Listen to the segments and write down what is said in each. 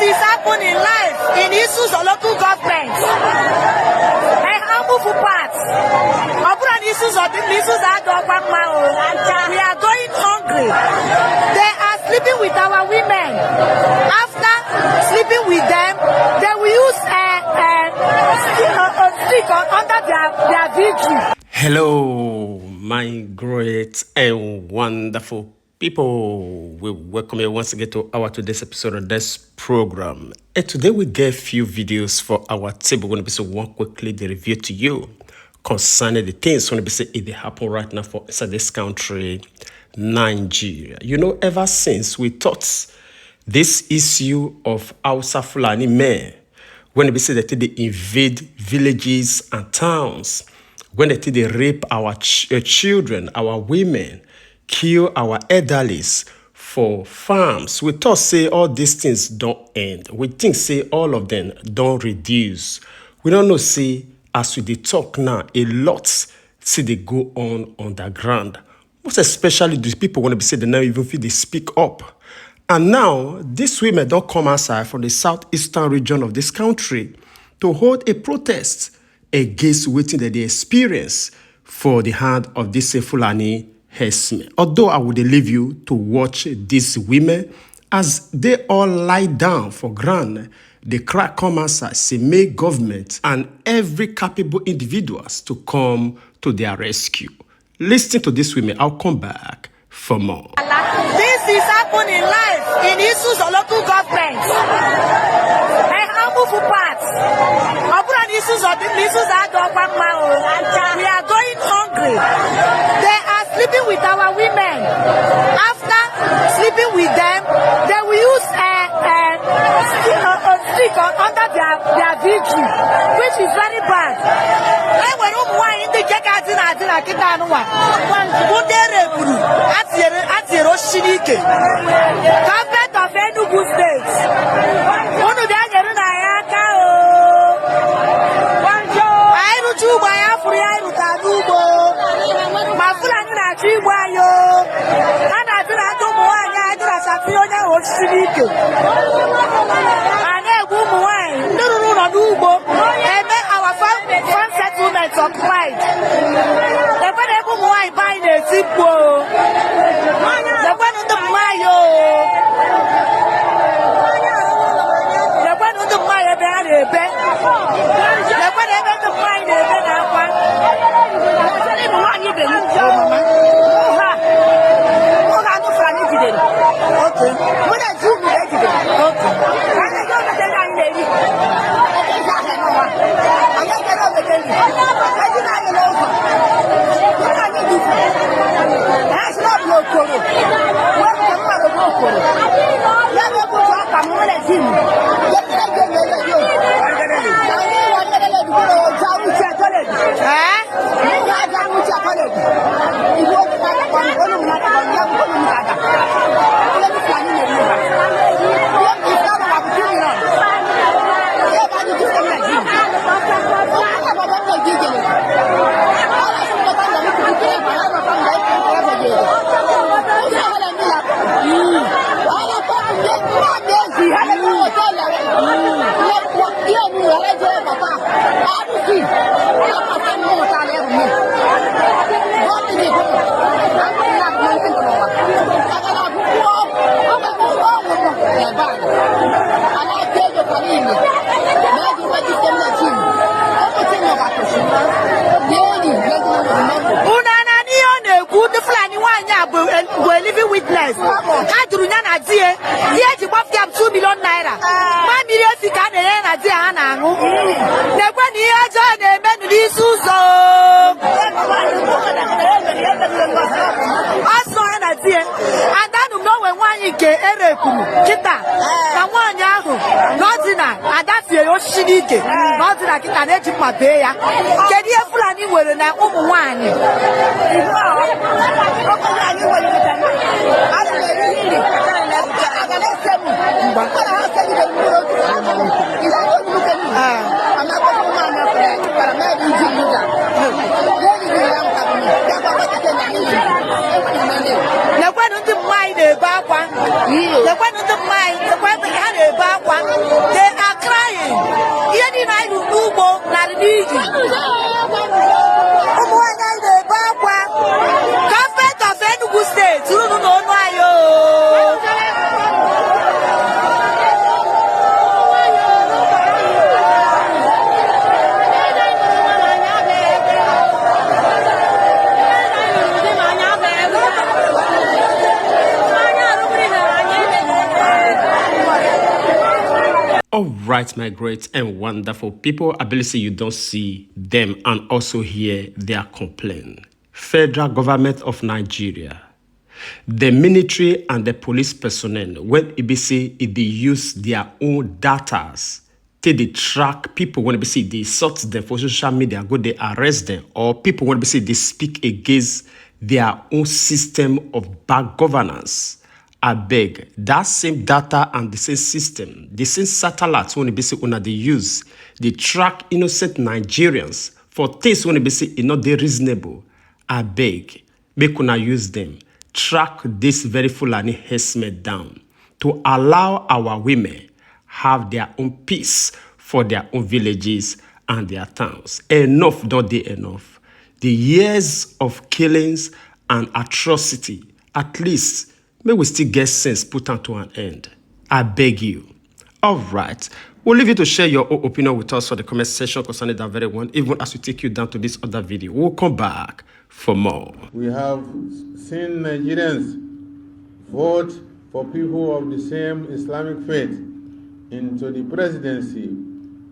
is happening live in issues of local government. And harmful parts. Upon issues of the issues that we are going hungry. They are sleeping with our women. After sleeping with them, they will use a stick under their victory. Hello, my great and wonderful people. We welcome you once again to our today's episode of this program. And today we get a few videos for our table. We're going to be so one quickly the review to you concerning the things going to be say they happen right now for inside this country, Nigeria. You know, ever since we thought this issue of Hausa Fulani men, when they say that they invade villages and towns, when they rape our children, our women, kill our elderlies for farms, we thought say all these things don't end. We think say all of them don't reduce. We don't know say as we dey talk now, a lot see they go on underground. Most especially these people want to be say they now even feel they speak up. And now these women don't come outside from the southeastern region of this country to hold a protest against waiting that they experience for the hand of this Fulani herdsmen. Although I would leave you to watch these women as they all lie down for ground, the cry come outside, say make government and every capable individuals to come to their rescue. Listen to these women. I'll come back for more. This is happening live in issues of local government. And harmful parts. Upon issues of the issues that we are going hungry. They are sleeping with our women. After sleeping with them, they will use a stick under their victory, which is very bad. And when the government of Enugu State. Our farm settlements occupied. The one buying a zippo. The one on the Mayo. The one on the Mayo behind a bed. The one ever to find a bed. Okay. What are you doing today? Okay. We're living witness. I do not idea. Yet you bought them 2 million naira. My million if you can't idea. The one here, John, and men this Suso. I saw an idea. And I don't know when one you get Kita. And one Yahoo. Not enough. And that's your Yoshiki. Not like it can edge my day. Can you have Fulani with an one? The one All right, my great and wonderful people, I believe you don't see them and also hear their complaint. Federal government of Nigeria, the military and the police personnel, when they use their own data, they track people when they sort them for social media, go they arrest them, or people when they speak against their own system of bad governance. I beg, that same data and the same system, the same satellites when they use, they track innocent Nigerians for things when they reasonable. I beg, make una use them. Track this very Fulani harassment down to allow our women have their own peace for their own villages and their towns. Enough, don't they enough? The years of killings and atrocity, at least, may we still get sense put on to an end. I beg you. All right. We'll leave you to share your own opinion with us for the comment section concerning that very one, even as we take you down to this other video. We'll come back for more. We have seen Nigerians vote for people of the same Islamic faith into the presidency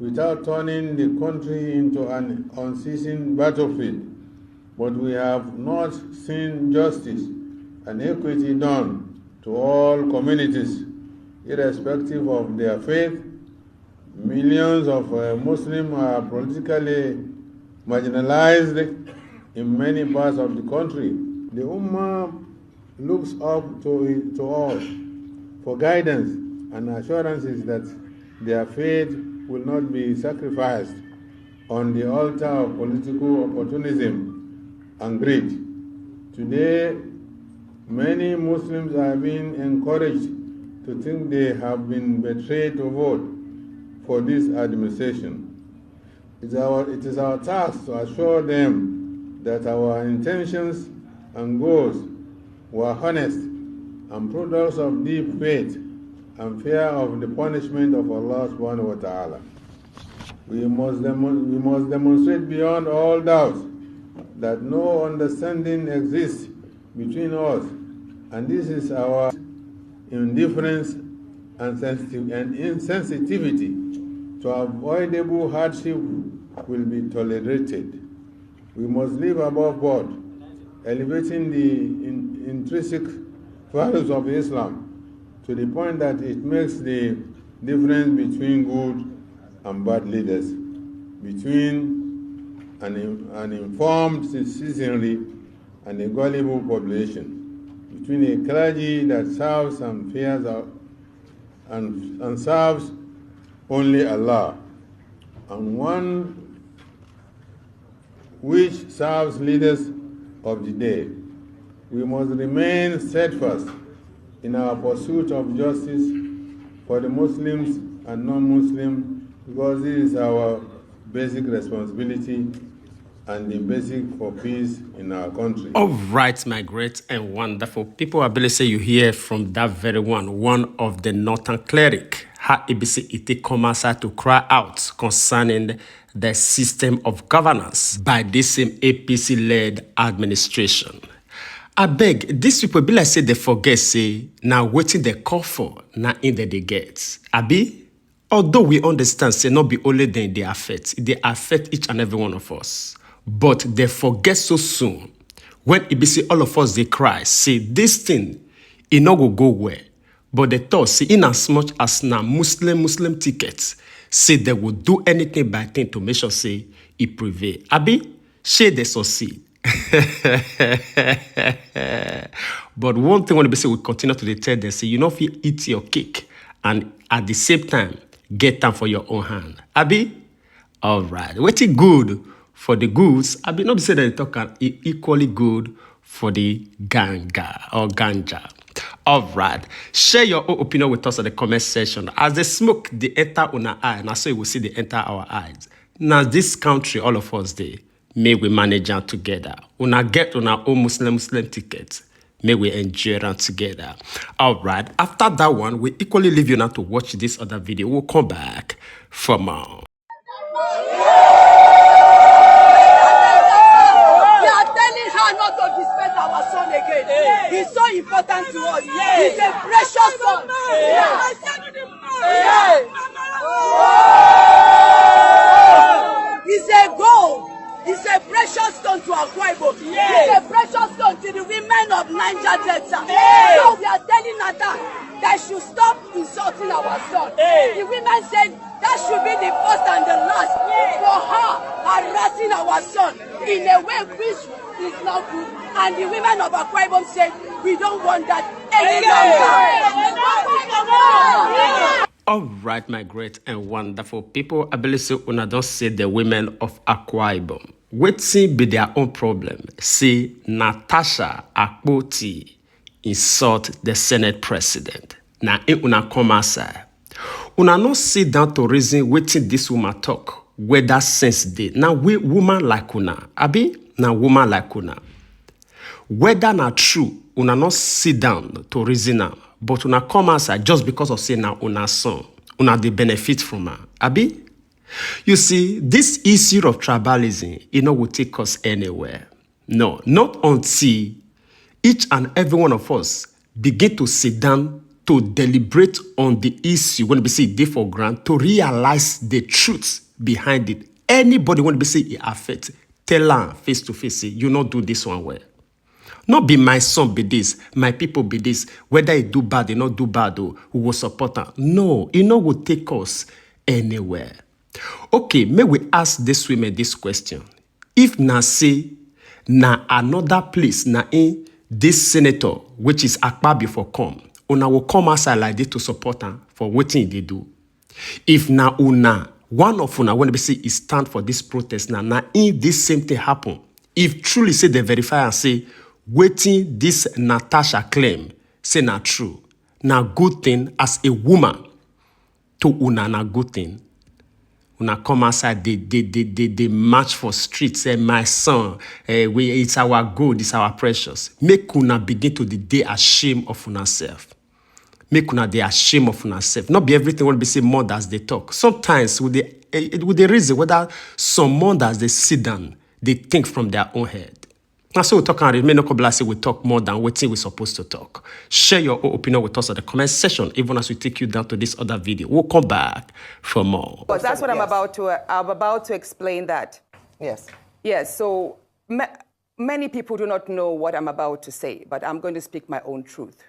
without turning the country into an unceasing battlefield. But we have not seen justice and equity done to all communities, irrespective of their faith. Millions of Muslims are politically marginalized in many parts of the country. The Ummah looks up to all for guidance and assurances that their faith will not be sacrificed on the altar of political opportunism and greed. Today, many Muslims are being encouraged to think they have been betrayed to vote for this administration. It is our task to assure them that our intentions and goals were honest and products of deep faith and fear of the punishment of Allah subhanahu wa ta'ala. We must demonstrate beyond all doubt that no understanding exists between us, and this is our indifference and insensitivity to avoidable hardship will be tolerated. We must live above board, elevating the intrinsic values of Islam to the point that it makes the difference between good and bad leaders, between an informed citizenry and a gullible population, between a clergy that serves and fears and serves only Allah, and one which serves leaders of the day. We must remain steadfast in our pursuit of justice for the Muslims and non-Muslims, because this is our basic responsibility and the basic for peace in our country. All right, my great and wonderful people, I believe say you hear from that very one of the Northern Cleric, how it come outside to cry out concerning the system of governance by this same APC-led administration. I beg, these people be like say they forget, say, now waiting they call for, now in the they get. Abi, although we understand, say, not be only them they affect each and every one of us. But they forget so soon. When it be say all of us they cry, say this thing, it not go where. But they thought, say in as much as now Muslim tickets, say they will do anything by thing to make sure say it prevail. Abi, say they succeed. But one thing when they say we continue to tell them, say you know if you eat your cake and at the same time get time for your own hand. Abi, all right, waiting good for the goods. I be not say that they talk equally good for the ganja. All right. Share your own opinion with us in the comment section. As the smoke, they enter on our eye, and so you will see they enter our eyes. Now, this country, all of us, may we manage it together. Una get on our own Muslim tickets. May we enjoy it together. All right. After that one, we equally leave you now to watch this other video. We'll come back for more. He's so important to us. He's a precious son. son. The women said that should be the first and the last for her harassing our son in a way which is not good. And the women of Akwa Ibom said, we don't want that any longer. All right, my great and wonderful people. I believe so una don't say the women of Akwa Ibom. Wetin be their own problem? See, Natasha Akpoti insult the Senate president. Now, una come outside. Una no sit down to reason wetin this woman talk. Whether sense dey. Now, we woman like una. Abi, now woman like una. Whether na true, una no sit down to reason am. But una come outside just because of saying na una son. Una dey benefit from her. Abi? You see, this issue of tribalism, it will take us anywhere. No, not until each and every one of us begin to sit down to deliberate on the issue when we say it dey for ground, to realize the truth behind it. Anybody when we say it affect, tell her face to face, say, you not do this one well. Not be my son be this, my people be this, whether he do bad, he not do bad, or who will support her. No, it no will take us anywhere. Okay, may we ask this women this question. If na say, na another place, na in this senator, which is Akpabi for come, una will come outside like this to support her for wetin they do. If na una, one of una, when they say is stand for this protest, na in this same thing happen. If truly say they verify and say, wetin this Natasha claim, say na true, na good thing as a woman, to una na good thing. Una come outside, they march for streets, say, my son, it's our good, it's our precious. Make una begin to the day ashamed of una self. Make una dey ashamed of una self. Not be everything when we say mothers they talk. Sometimes with the reason whether some mothers they sit down, they think from their own head. And so we talk and may not say we talk more than what we're supposed to talk. Share your own opinion with us at the comment section, even as we take you down to this other video. We'll come back for more. Because that's what I'm about to explain that. Yes. Yes, so many people do not know what I'm about to say, but I'm going to speak my own truth.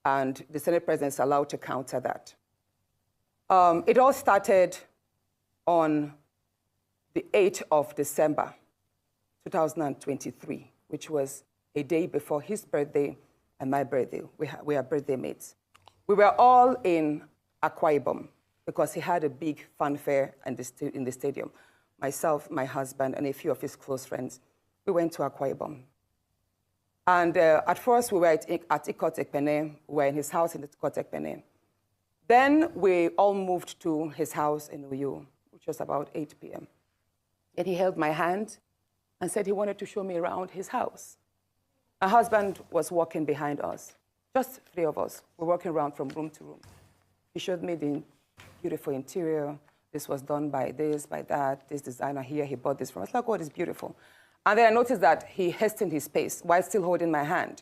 And the Senate President is allowed to counter that. It all started on the 8th of December, 2023, which was a day before his birthday and my birthday. We are birthday mates. We were all in Akwa Ibom because he had a big fanfare in the stadium. Myself, my husband, and a few of his close friends, we went to Akwa Ibom. And at first, we were at Ikot Ekpene. We were in his house in Ikot Ekpene. Then we all moved to his house in Uyo, which was about 8 p.m. And he held my hand and said he wanted to show me around his house. My husband was walking behind us, just 3 of us. We're walking around from room to room. He showed me the beautiful interior. This was done by this, by that, this designer here, he bought this from us. Like, oh, it's beautiful. And then I noticed that he hastened his pace while still holding my hand.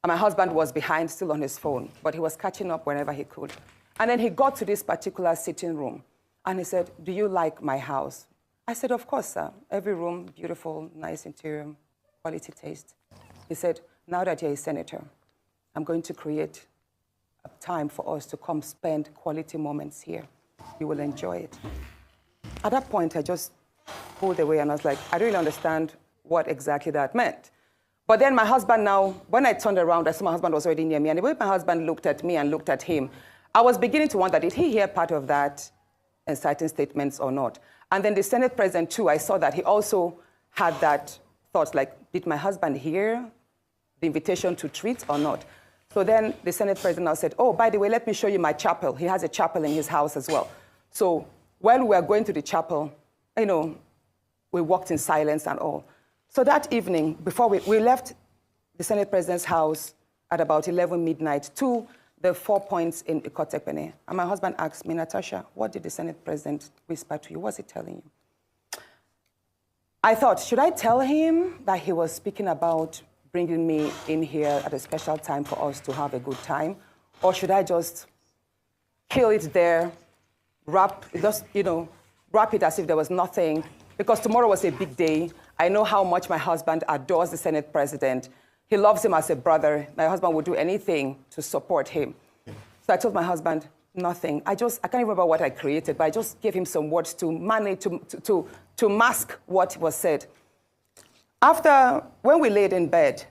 And my husband was behind, still on his phone, but he was catching up whenever he could. And then he got to this particular sitting room, and he said, do you like my house? I said, of course, sir. Every room, beautiful, nice interior, quality taste. He said, now that you're a senator, I'm going to create a time for us to come spend quality moments here. You will enjoy it. At that point, I just pulled away, and I was like, I don't really understand what exactly that meant. But then my husband now, when I turned around, I saw my husband was already near me, and the way my husband looked at me and looked at him, I was beginning to wonder, did he hear part of that inciting statements or not? And then the Senate President, too, I saw that he also had that thought, like, did my husband hear the invitation to treat or not? So then the Senate President now said, oh, by the way, let me show you my chapel. He has a chapel in his house as well. So while we were going to the chapel, you know, we walked in silence and all. So that evening, before we left the Senate President's house at about 11 midnight to the 4 points in Ikot Ekpene. And my husband asked me, Natasha, what did the Senate President whisper to you? What's he telling you? I thought, should I tell him that he was speaking about bringing me in here at a special time for us to have a good time? Or should I just kill it there, wrap it as if there was nothing? Because tomorrow was a big day. I know how much my husband adores the Senate President. He loves him as a brother. My husband would do anything to support him. So I told my husband, Nothing. I can't remember what I created, but I just gave him some words to manage, to mask what was said. When we laid in bed,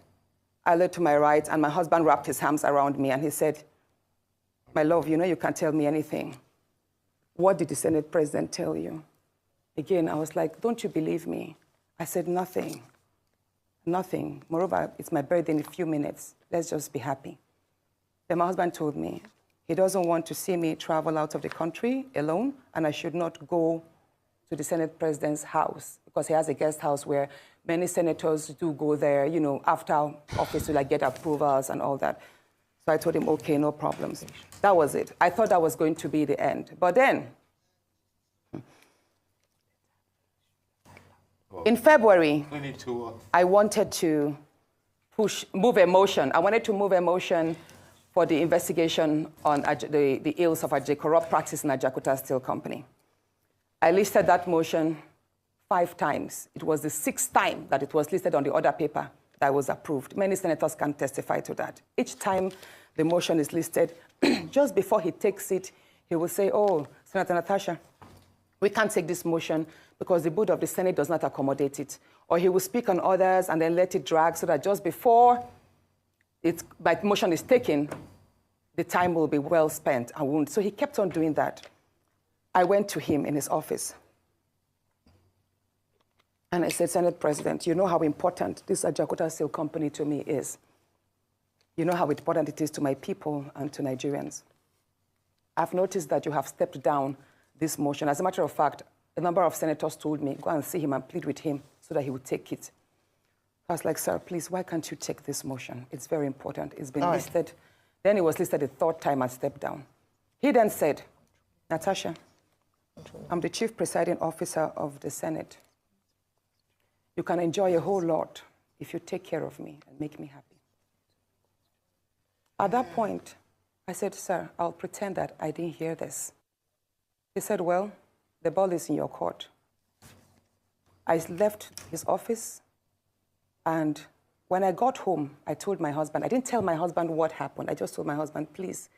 I lay to my right, and my husband wrapped his arms around me, and he said, "My love, you know you can't tell me anything. What did the Senate president tell you?" Again, I was like, "Don't you believe me?" I said, "Nothing. Nothing. Moreover, it's my birthday in a few minutes. Let's just be happy." Then my husband told me he doesn't want to see me travel out of the country alone, and I should not go to the Senate president's house because he has a guest house where many senators do go there, you know, after office to like get approvals and all that. So I told him, okay, no problems. That was it. I thought that was going to be the end. But then, in February, I wanted to move a motion. I wanted to move a motion for the investigation on the ills of corrupt practice in Ajakuta Steel Company. I listed that motion 5 times. It was the 6th time that it was listed on the order paper that was approved. Many senators can testify to that. Each time the motion is listed, just before he takes it, he will say, "Oh, Senator Natasha, we can't take this motion because the board of the Senate does not accommodate it." Or he will speak on others and then let it drag so that just before my motion is taken, the time will be well spent and won't. So he kept on doing that. I went to him in his office. And I said, "Senate President, you know how important this Ajakuta Steel Company to me is. You know how important it is to my people and to Nigerians. I've noticed that you have stepped down this motion. As a matter of fact, a number of senators told me, go and see him and plead with him so that he would take it." I was like, "Sir, please, why can't you take this motion? It's very important. It's been listed." Then it was listed a 3rd time and stepped down. He then said, "Natasha, I'm the chief presiding officer of the Senate. You can enjoy a whole lot if you take care of me and make me happy." At that point, I said, "Sir, I'll pretend that I didn't hear this." He said, "Well, the ball is in your court." I left his office, and when I got home, I told my husband, I didn't tell my husband what happened. I just told my husband, "Please,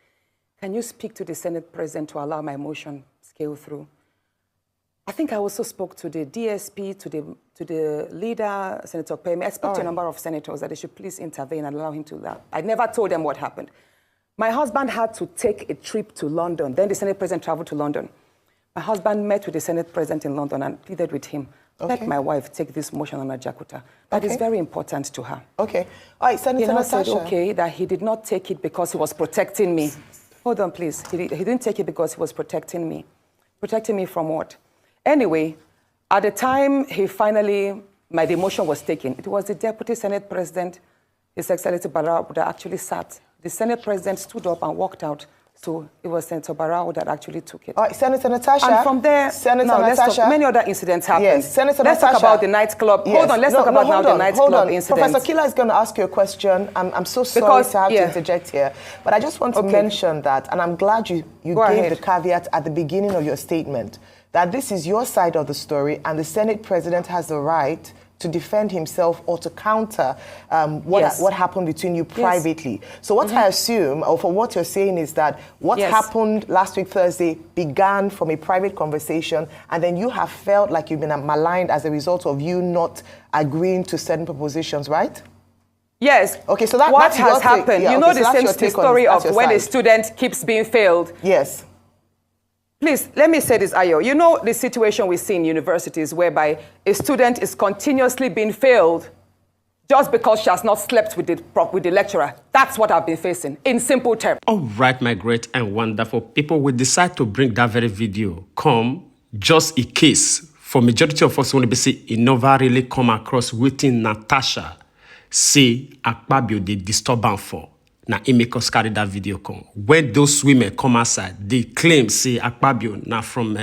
can you speak to the Senate president to allow my motion scale through?" I think I also spoke to the DSP, to the leader, Senator Pemi. I spoke to a number of senators that they should please intervene and allow him to laugh. I never told them what happened. My husband had to take a trip to London. Then the Senate president traveled to London. My husband met with the Senate president in London and pleaded with him, "Let my wife take this motion on Ajakuta. That is very important to her." Okay. All right, Senator Natasha. Said, okay, that he did not take it because he was protecting me. Hold on, please. He didn't take it because he was protecting me. Protecting me from what? Anyway, at the time the motion was taken, it was the Deputy Senate President, His Excellency Barao, that actually sat. The Senate President stood up and walked out. So it was Senator Barao that actually took it. All right, Senator Natasha. And from there, many other incidents happened. Yes, Senator Let's Natasha. talk about the nightclub. Yes. Hold on, let's talk about the nightclub incident. Professor Kila is going to ask you a question. I'm so sorry to have to interject here, but I just want to mention that, and I'm glad you gave the caveat at the beginning of your statement, that this is your side of the story, and the Senate President has the right to defend himself or to counter what happened between you privately. So what I assume, or for what you're saying, is that what happened last week Thursday began from a private conversation, and then you have felt like you've been maligned as a result of you not agreeing to certain propositions, right? Yes. Okay, so what has happened? You know the story of when a student keeps being failed. Yes. Please, let me say this, Ayo. You know the situation we see in universities whereby a student is continuously being failed just because she has not slept with the lecturer. That's what I've been facing, in simple terms. All right, my great and wonderful people, we decide to bring that very video come just in case for majority of us want to be say it never really come across within Natasha say Akpabio the disturbance for. Na make us carry that video come. When those women come outside, they claim say Akpabio na from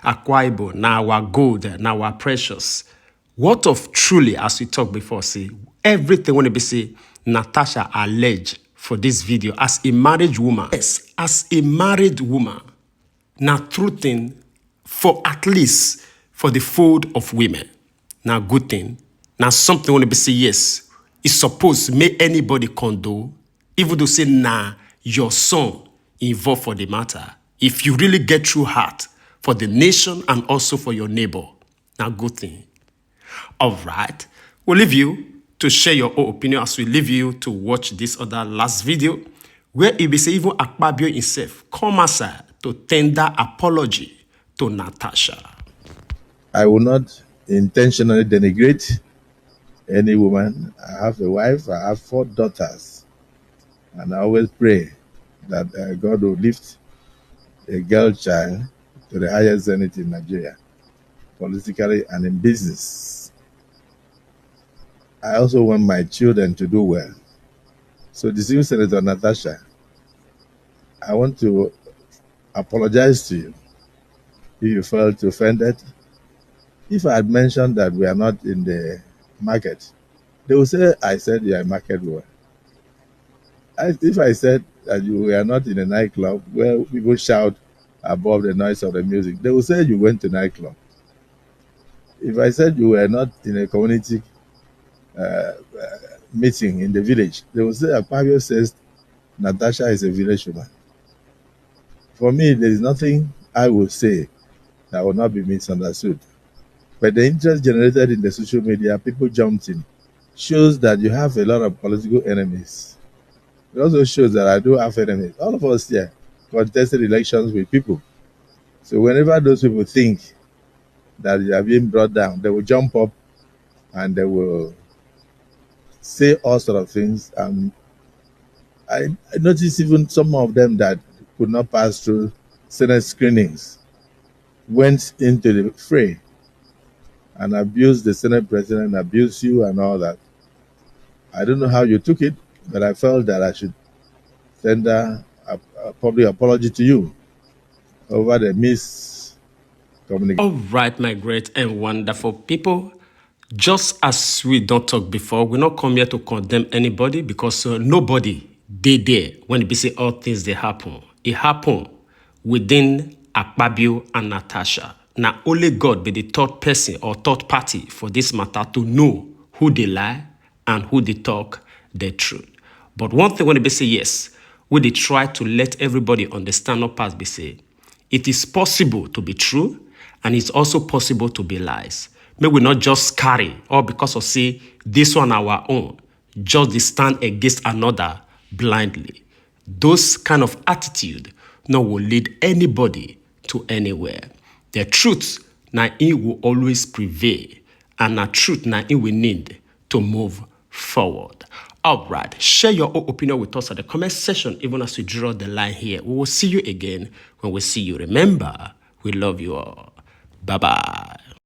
Akwa Ibom, na our gold, na our precious. What of truly, as we talked before, say everything when they be say Natasha alleged for this video as a married woman. Yes, as a married woman, na true thing for at least for the fold of women. Na good thing. Na something when they be say yes, it's supposed to make anybody condone. Even though say, nah, your son involved for the matter, If you really get true heart for the nation and also for your neighbor, now good thing. All right, we'll leave you to share your own opinion as we leave you to watch this other last video where it be say even Akpabio himself come aside to tender apology to Natasha. I will not intentionally denigrate any woman. I have a wife, I have 4 daughters, and I always pray that God will lift a girl child to the highest zenith in Nigeria, politically and in business. I also want my children to do well. So, distinguished Senator Natasha, I want to apologize to you if you felt offended. If I had mentioned that we are not in the market, they will say I said you are a market woman. If I said that you were not in a nightclub where people shout above the noise of the music, they will say you went to nightclub. If I said you were not in a community meeting in the village, they will say Akpabio says Natasha is a village woman. For me, there is nothing I will say that will not be misunderstood. But the interest generated in the social media, people jumped in, shows that you have a lot of political enemies. It also shows that I do have enemies. All of us here contested elections with people. So whenever those people think that you are being brought down, they will jump up and they will say all sorts of things. I noticed even some of them that could not pass through Senate screenings went into the fray and abused the Senate president, abused you and all that. I don't know how you took it, but I felt that I should tender a public apology to you over the miscommunication. All right, my great and wonderful people. Just as we don't talk before, we not come here to condemn anybody because nobody did there when it say all things they happen. It happened within Akpabio and Natasha. Now only God be the third person or third party for this matter to know who they lie and who they talk the truth. But one thing when they say yes, we they try to let everybody understand up as they say, it is possible to be true and it's also possible to be lies. May we not just carry or because of say this one our own, just stand against another blindly. Those kind of attitude no will lead anybody to anywhere. The truth now it will always prevail, and the truth now it we need to move forward. All right, share your own opinion with us at the comment section, even as we draw the line here. We will see you again when we see you. Remember, we love you all. Bye-bye.